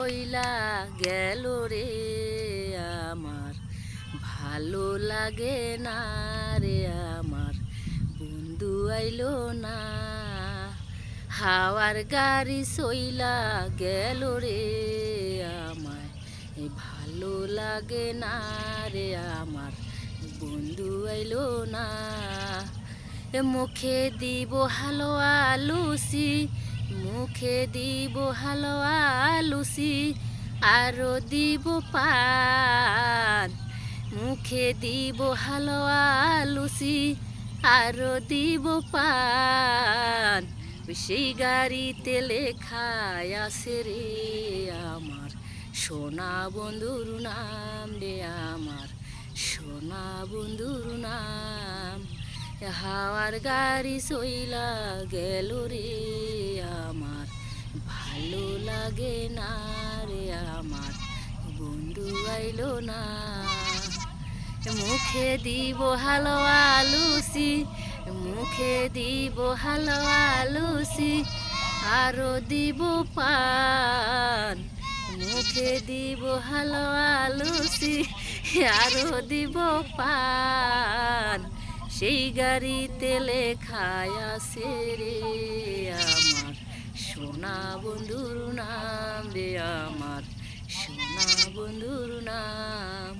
কইলা গেল রে আমার, ভালো লাগে না রে আমার, বন্ধু আইলো না। হাওয়ার গাড়ি সইলা গেল রে আমায়, ভালো লাগে না রে আমার, বন্ধু আইলো না। মুখে দিব হালুয়া লুচি, মুখে দিব হালুয়া লুচি, আরো দিব পান। মুখে দিব হালুয়া লুচি, আরো দিব পান। সেই গাড়িতে লেখায় আছে রে আমার, সোনা বন্ধুর নাম রে আমার, সোনা বন্ধুর নাম। হাওয়ার গাড়ি সইলা গেল রে আমার, ভালো লাগে না রে আমার, বন্ধু আইলো না। মুখে দিব হালুয়া লুচি, মুখে দিব হালুয়া লুচি, আরো দিব পান। মুখে দিব হালুয়া লুচি, আরো দিব পান। সেই গাড়িতে লেখায় আছে রে আমার, সোনা বন্ধুর নাম রে আমার, সোনা বন্ধুর নাম।